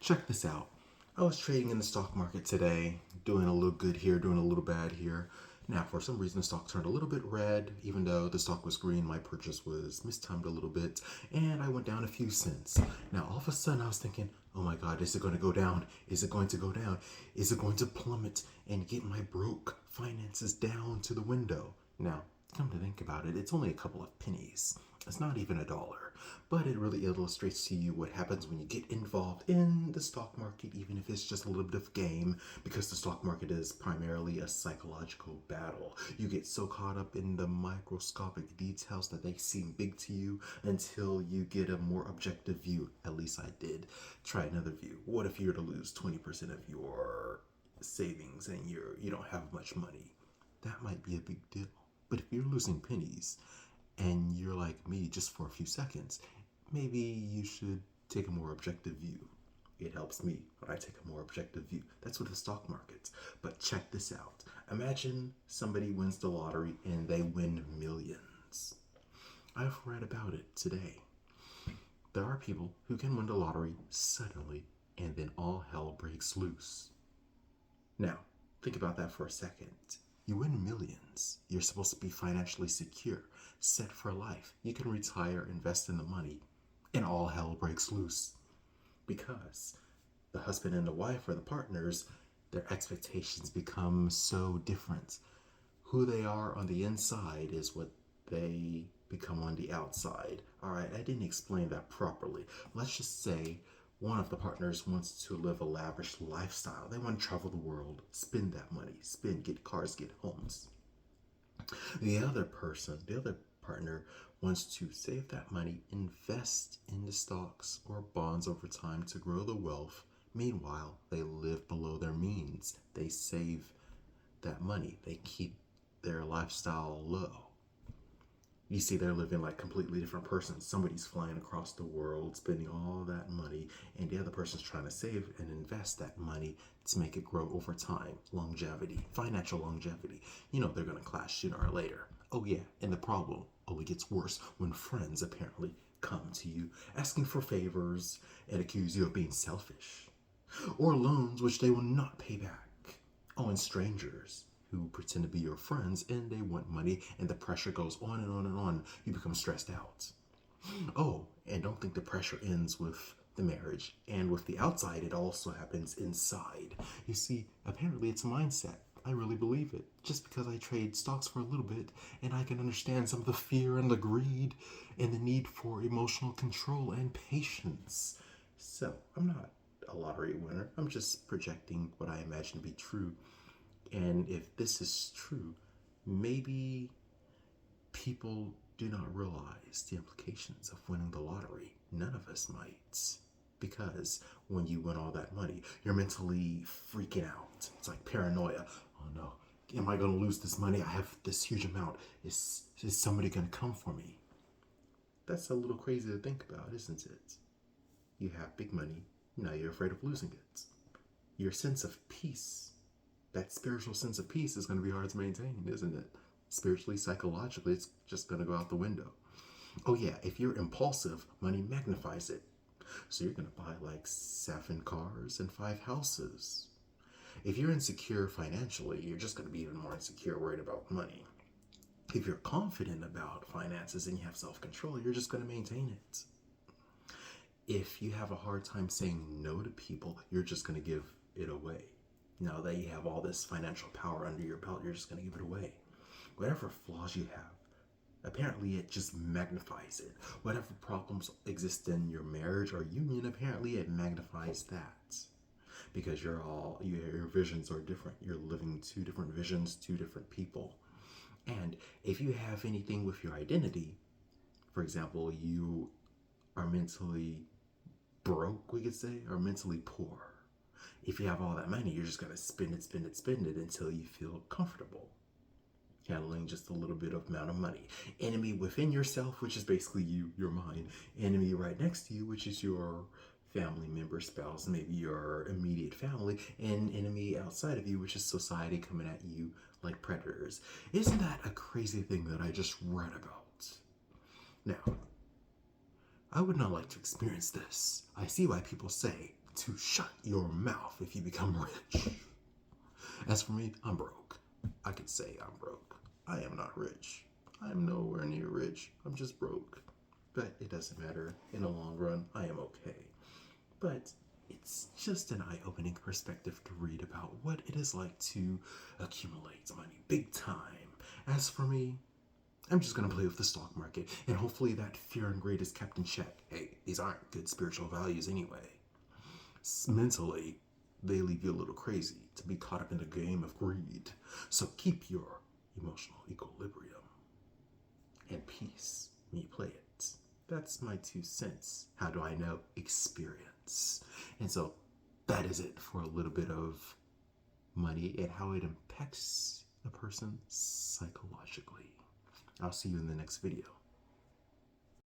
Check this out. I was trading in the stock market today, doing a little good here, doing a little bad here. Now, for some reason, the stock turned a little bit red, even though the stock was green. My purchase was mistimed a little bit, and I went down a few cents. Now, all of a sudden, I was thinking, oh my God, is it going to go down? Is it going to go down? Is it going to plummet and get my broke finances down to the window? Now, come to think about it, it's only a couple of pennies. It's not even a dollar, but it really illustrates to you what happens when you get involved in the stock market, even if it's just a little bit of game, because the stock market is primarily a psychological battle. You get so caught up in the microscopic details that they seem big to you until you get a more objective view. At least I did. Try another view. What if you were to lose 20% of your savings and you don't have much money? That might be a big deal. But if you're losing pennies, and you're like me just for a few seconds, maybe you should take a more objective view. It helps me when I take a more objective view. That's with the stock markets. But check this out. Imagine somebody wins the lottery and they win millions. I've read about it today. There are people who can win the lottery suddenly and then all hell breaks loose. Now, think about that for a second. You win millions. You're supposed to be financially secure, set for life. You can retire, invest in the money, and all hell breaks loose. Because the husband and the wife or the partners, their expectations become so different. Who they are on the inside is what they become on the outside. All right, I didn't explain that properly. Let's just say one of the partners wants to live a lavish lifestyle. They want to travel the world, spend that money, get cars, get homes. The other partner wants to save that money, invest in the stocks or bonds over time to grow the wealth. Meanwhile, they live below their means. They save that money. They keep their lifestyle low. You see, they're living like completely different persons. Somebody's flying across the world, spending all that money, and the other person's trying to save and invest that money to make it grow over time. Longevity, financial longevity. You know they're going to clash sooner or later. Oh yeah, and the problem only gets worse when friends apparently come to you asking for favors and accuse you of being selfish. Or loans which they will not pay back. Oh, and strangers who pretend to be your friends and they want money, and the pressure goes on and on and on. You become stressed out. Oh, and don't think the pressure ends with the marriage and with the outside. It also happens inside. You see, apparently it's a mindset. I really believe it. Just because I trade stocks for a little bit and I can understand some of the fear and the greed and the need for emotional control and patience. So, I'm not a lottery winner. I'm just projecting what I imagine to be true. And if this is true, maybe people do not realize the implications of winning the lottery. None of us might. Because when you win all that money, you're mentally freaking out. It's like paranoia. Oh no, am I going to lose this money? I have this huge amount. Is somebody going to come for me? That's a little crazy to think about, isn't it? You have big money, now you're afraid of losing it. Your sense of peace, that spiritual sense of peace, is going to be hard to maintain, isn't it? Spiritually, psychologically, it's just going to go out the window. Oh yeah, if you're impulsive, money magnifies it. So you're going to buy like 7 cars and 5 houses. If you're insecure financially, you're just going to be even more insecure, worried about money. If you're confident about finances and you have self-control, you're just going to maintain it. If you have a hard time saying no to people, you're just going to give it away. Now that you have all this financial power under your belt, you're just going to give it away. Whatever flaws you have, apparently it just magnifies it. Whatever problems exist in your marriage or union, apparently it magnifies that. Because your visions are different. You're living 2 different visions, 2 different people. And if you have anything with your identity, for example, you are mentally broke, we could say, or mentally poor. If you have all that money, you're just going to spend it until you feel comfortable handling just a little bit of amount of money. Enemy within yourself, which is basically you, your mind. Enemy right next to you, which is your family member, spouse, maybe your immediate family. And enemy outside of you, which is society coming at you like predators. Isn't that a crazy thing that I just read about? Now, I would not like to experience this. I see why people say to shut your mouth if you become rich. As for me, I'm broke. I could say I'm broke. I am not rich. I am nowhere near rich. I'm just broke. But it doesn't matter. In the long run, I am okay. But it's just an eye-opening perspective to read about what it is like to accumulate money big time. As for me, I'm just going to play with the stock market, and hopefully that fear and greed is kept in check. Hey, these aren't good spiritual values anyway. Mentally, they leave you a little crazy to be caught up in the game of greed. So keep your emotional equilibrium and peace when you play it. That's my 2 cents. How do I know? Experience. And so that is it for a little bit of money and how it impacts a person psychologically. I'll see you in the next video.